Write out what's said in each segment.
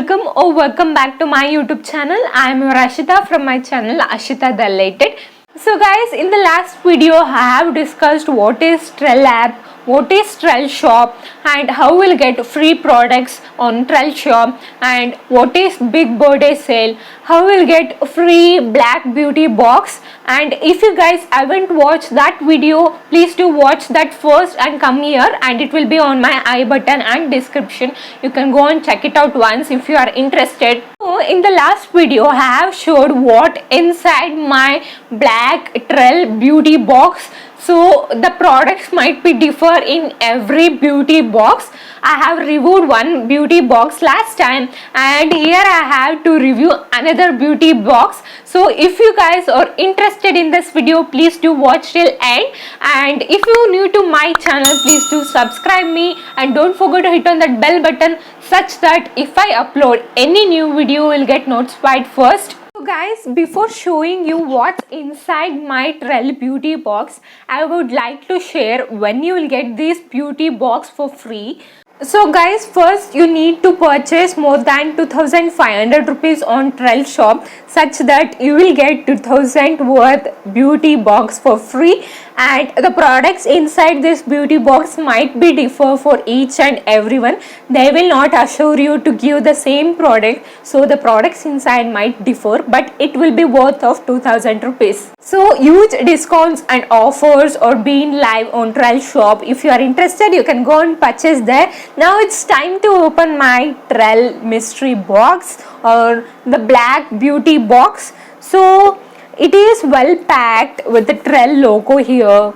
welcome or welcome back to my YouTube channel. I am your Ashita from my channel Ashita the Related. So guys, in the last video I have discussed what is Trell app, what is Trell shop, and how we'll get free products on Trell shop, and what is big birthday sale, how we'll get free black beauty box. And if you guys haven't watched that video, please do watch that first and come here, and it will be on my I button and description. You can go and check it out once if you are interested. So in the last video I have showed what inside my black Trell beauty box. So the products might be differ in every beauty box. I have reviewed one beauty box last time, and here I have to review another beauty box. So if you guys are interested in this video, please do watch till end, and if you are new to my channel, please do subscribe me, and don't forget to hit on that bell button such that if I upload any new video, you will get notified first. So guys, before showing you what's inside my Trell beauty box, I would like to share when you will get this beauty box for free. So guys, first you need to purchase more than 2500 rupees on Trell shop such that you will get 2000 worth beauty box for free, and the products inside this beauty box might be differ for each and everyone. They will not assure you to give the same product, so the products inside might differ, but it will be worth of 2000 rupees. So huge discounts and offers are being live on Trell shop. If you are interested, you can go and purchase there. Now it's time to open my Trell mystery box or the black beauty box. So it is well packed with the Trell logo here,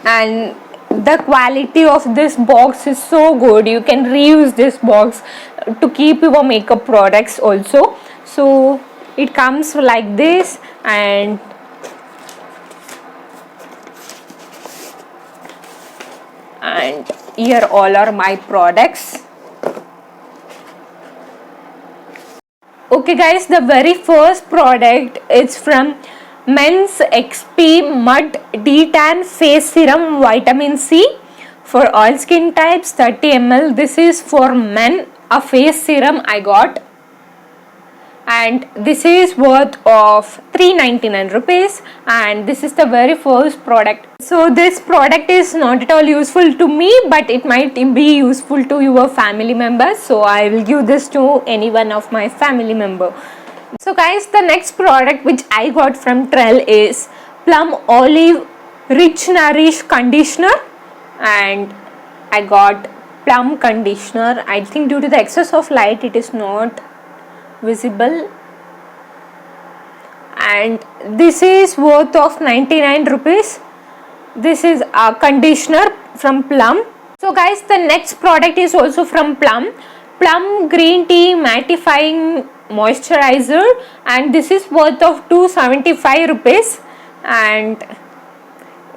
and the quality of this box is so good. You can reuse this box to keep your makeup products also. So it comes like this, and here all are my products. Okay guys, the very first product is from Men's XP Mud Detan Face Serum Vitamin C for all skin types, 30 ml. This is for men, a face serum I got, and this is worth of 399 rupees, and this is the very first product. So this product is not at all useful to me, but it might be useful to your family members, so I will give this to any one of my family member. So guys, the next product which I got from Trell is Plum Olive Rich Nourish Conditioner, and I got plum conditioner. I think due to the excess of light it is not visible, and this is worth of 99 rupees. This is a conditioner from Plum. So guys, the next product is also from Plum Green Tea Mattifying Moisturizer, and this is worth of 275 rupees, and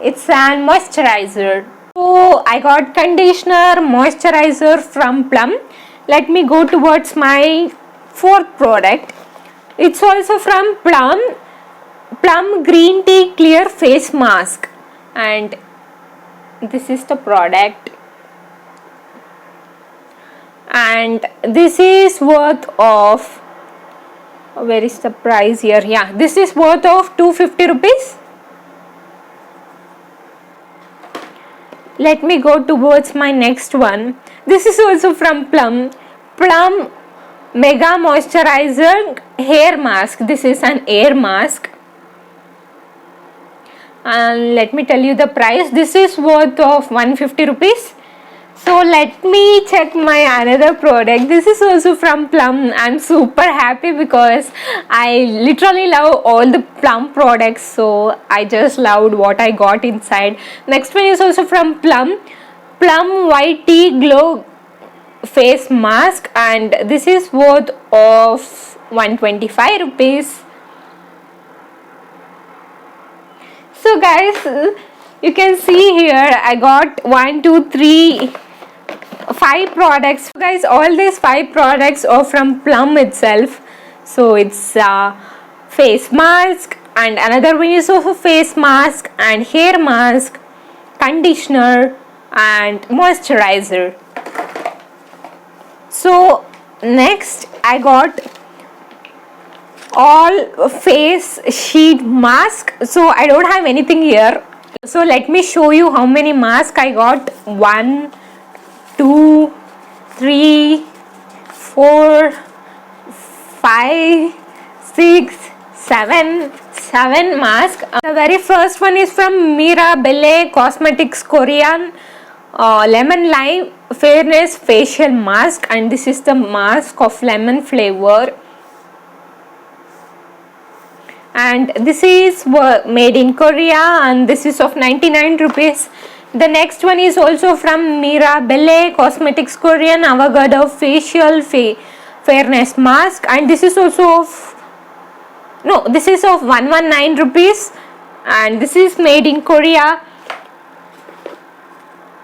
it's an moisturizer. So I got conditioner, moisturizer from Plum. Let me go towards my fourth product. It's also from Plum Green Tea Clear Face Mask, and this is the product, and this is worth of, where is the price here? Yeah, this is worth of 250 rupees. Let me go towards my next one. This is also from Plum Mega Moisturizer Hair Mask. This is an hair mask, and let me tell you the price. This is worth of 150 rupees. So let me check my another product. This is also from Plum. I'm super happy because I literally love all the Plum products, so I just loved what I got inside. Next one is also from Plum White Tea Glow Face Mask, and this is worth of 125 rupees. So guys, you can see here I got 5 products. So guys, all these 5 products are from Plum itself. So it's a face mask, and another one is also face mask and hair mask, conditioner and moisturizer. So next I got all face sheet mask. So I don't have anything here, so let me show you how many masks I got. 1 2 3 4 5 6 7 masks. The very first one is from Mirabelle Cosmetics Korean lemon lime fairness facial mask, and this is the mask of lemon flavor, and this is made in Korea, and this is of 99 rupees. The next one is also from Mirabelle Cosmetics Korean avocado facial fairness mask, and this is also of this is of 119 rupees, and this is made in Korea.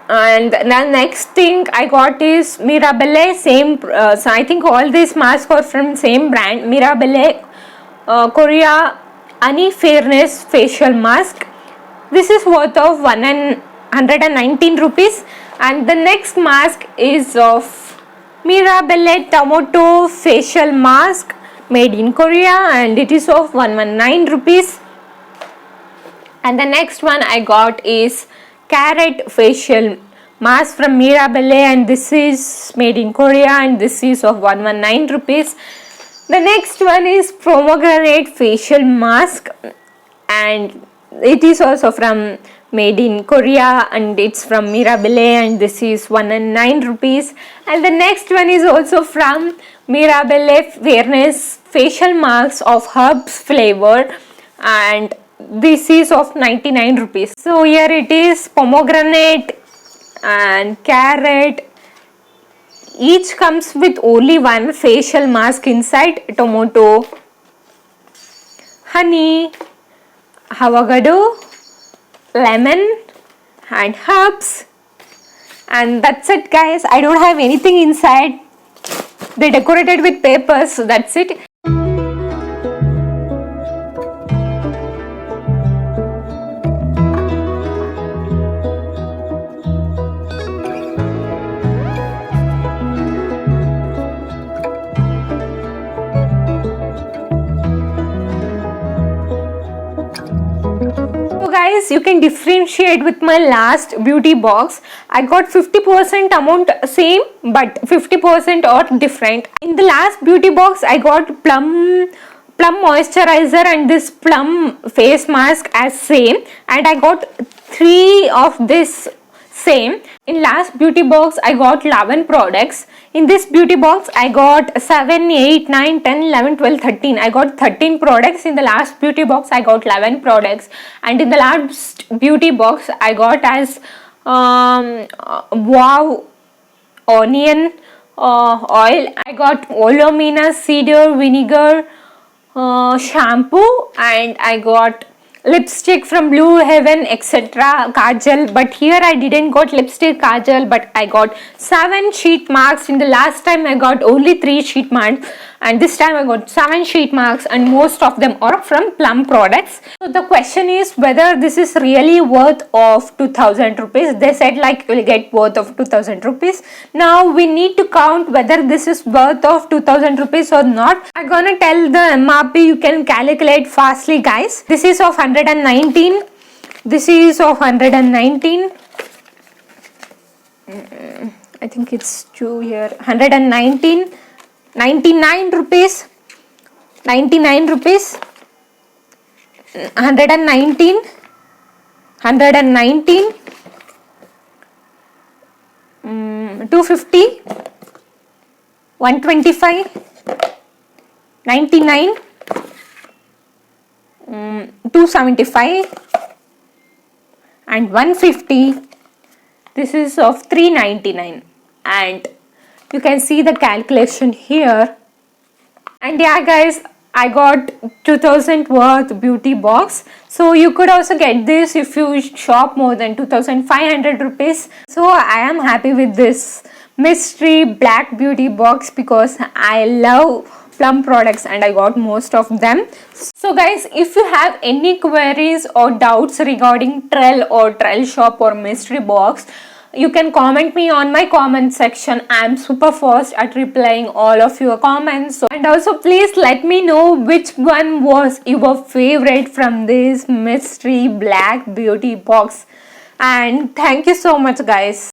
And the next thing I got is Mirabelle, same so I think all these masks are from same brand, Mirabelle Korea Honey Fairness facial mask. This is worth of 119 rupees. And the next mask is of Mirabelle Tomato facial mask made in Korea, and it is of 119 rupees. And the next one I got is Carrot facial mask from Mirabelle, and this is made in Korea, and this is of 119 rupees. The next one is pomegranate facial mask, and it is also from made in Korea, and it's from Mirabelle, and this is 109 rupees. And the next one is also from Mirabelle Fairness facial mask of herbs flavor, and this is of 99 rupees. So here it is pomegranate and carrot, each comes with only one facial mask inside. Tomato, honey, avocado, lemon and herbs, and that's it guys. I don't have anything inside. They decorated with papers, so that's it. Guys, you can differentiate with my last beauty box. I got 50% amount same, but 50% or different. In the last beauty box I got plum moisturizer and this plum face mask as same, and I got 3 of this same. In last beauty box I got 11 products. In this beauty box I got 7 8 9 10 11 12 13. I got 13 products. In the last beauty box I got 11 products, and in the last beauty box I got as wow onion oil. I got Olomina cedar vinegar shampoo, and I got lipstick from Blue Heaven, etc. Kajal, but here I didn't got lipstick kajal, but I got 7 sheet marks. In the last time I got only 3 sheet marks, and this time I got 7 sheet marks, and most of them are from Plum products. So the question is whether this is really worth of 2000 rupees. They said like you will get worth of 2000 rupees. Now we need to count whether this is worth of 2000 rupees or not. I'm gonna tell the MRP. You can calculate fastly guys. This is of 119. This is of 119. I think it's 2 here. 119. 99 rupees. 99 rupees. 119. 119. 250. 125. 99. 275 and 150. This is of 399, and you can see the calculation here. And yeah guys, I got 2000 worth beauty box, so you could also get this if you shop more than 2500 rupees. So I am happy with this mystery black beauty box because I love Plum products and I got most of them. So guys, if you have any queries or doubts regarding Trell or Trell shop or mystery box, you can comment me on my comment section. I'm super fast at replying all of your comments. And also please let me know which one was your favorite from this mystery black beauty box. And thank you so much guys.